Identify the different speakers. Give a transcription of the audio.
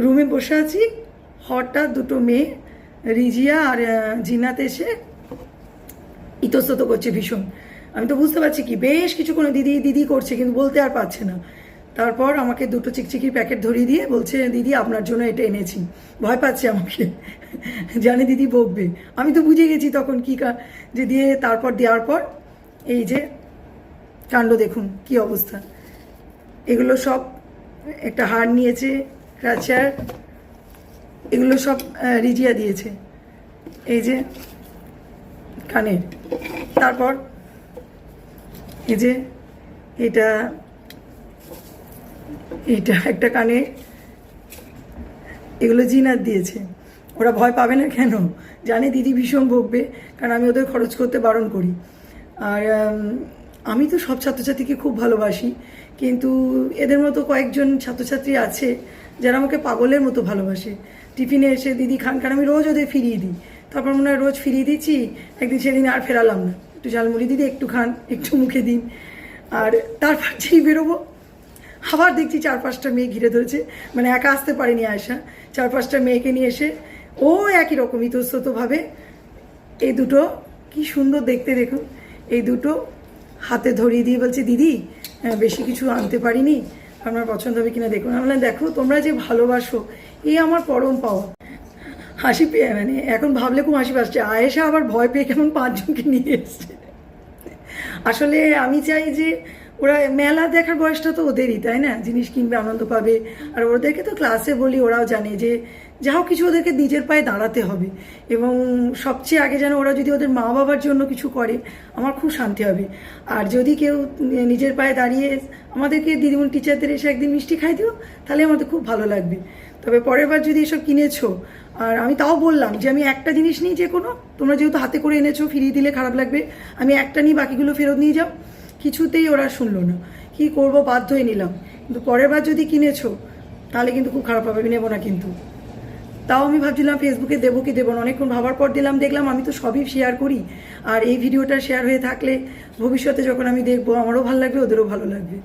Speaker 1: রুমে বসে আছি, হঠাৎ দুটো মেয়ে রিজিয়া আর জিনাত এসে ইতস্তত করছে ভীষণ। আমি তো বুঝতে পারছি কি বেশ কিছুক্ষণ দিদি দিদি করছে, কিন্তু বলতে আর পারছে না। তারপর আমাকে দুটো চিকচিকির প্যাকেট ধরিয়ে দিয়ে বলছে, দিদি আপনার জন্য এটা এনেছি। ভয় পাচ্ছে আমাকে, জানে দিদি বকবে। আমি তো বুঝে গেছি তখন কি যে দিয়ে তারপর দেওয়ার পর এই যে কাণ্ড দেখুন কি অবস্থা। এগুলো সব একটা হার নিয়েছে, ক্রাচার, এগুলো সব রিজিয়া দিয়েছে। এই যে কানের, তারপর এই যে এটা এটা একটা কানে, এগুলো জিনাত দিয়েছে। ওরা ভয় পাবে না কেন, জানে দিদি ভীষণ বকবে, কারণ আমি ওদের খরচ করতে বারণ করি। আর আমি তো সব ছাত্রছাত্রীকে খুব ভালোবাসি, কিন্তু এদের মতো কয়েকজন ছাত্রছাত্রী আছে যারা আমাকে পাগলের মতো ভালোবাসে। টিফিনে এসে দিদি খান, কারণ আমি রোজ ওদের ফিরিয়ে দিই। তারপর মনে হয় রোজ ফিরিয়ে দিচ্ছি, একদিন সেদিন আর ফেরালাম না, একটু ঝালমুড়ি দিদি একটু খান, একটু মুখে দিন। আর তারপর যেই বেরোবো আবার দেখছি 4-5টা মেয়ে ঘিরে ধরেছে, মানে একা আসতে পারেনি আয়সা, 4-5টা মেয়েকে নিয়ে এসে ও একই রকম ইতস্ততভাবে এই দুটো কি সুন্দর দেখতে দেখুন, এই দুটো হাতে ধরিয়ে দিয়ে বলছে, দিদি বেশি কিছু আনতে পারিনি, আপনার পছন্দ হবে কিনা দেখুন। আমি বললাম, দেখো তোমরা যে ভালোবাসো এই আমার পরম পাওয়া। হাসি পেয়ে, মানে এখন ভাবলে খুব হাসি পাচ্ছে। আয়েশা আবার ভয় পেয়ে কেমন 5জনকে নিয়ে এসছে। আসলে আমি চাই যে ওরা মেলা দেখার বয়সটা তো ওদেরই, তাই না, জিনিস কিনবে, আনন্দ পাবে। আর ওদেরকে তো ক্লাসে বলি, ওরাও জানে যে যা হোক কিছু ওদেরকে নিজের পায়ে দাঁড়াতে হবে। এবং সবচেয়ে আগে যেন ওরা যদি ওদের মা বাবার জন্য কিছু করে, আমার খুব শান্তি হবে। আর যদি কেউ নিজের পায়ে দাঁড়িয়ে আমাদেরকে দিদিমণি টিচারদের এসে একদিন মিষ্টি খাই দিও, তাহলে আমাদের খুব ভালো লাগবে। তবে পরের বার যদি এসব কিনেছো, আর আমি তাও বললাম যে আমি একটা জিনিস নিই, যে কোনো, তোমরা যেহেতু হাতে করে এনেছো ফিরিয়ে দিলে খারাপ লাগবে, আমি একটা নিই, বাকিগুলো ফেরত নিয়ে যাও। কিছুতেই ওরা শুনলো না। কি করব, বাধ্য হয়ে নিলাম। কিন্তু পরের বার যদি কিনেছো তাহলে কিন্তু খুব খারাপ হবে, আমি নেবো না কিন্তু। তাও আমি ভাবছিলাম ফেসবুকে দেবো কি দেবো না, অনেকক্ষণ ভাবার পর দিলাম। দেখলাম আমি তো সবই শেয়ার করি, আর এই ভিডিওটা শেয়ার হয়ে থাকলে ভবিষ্যতে যখন আমি দেখবো আমারও ভালো লাগবে, ওদেরও ভালো লাগবে।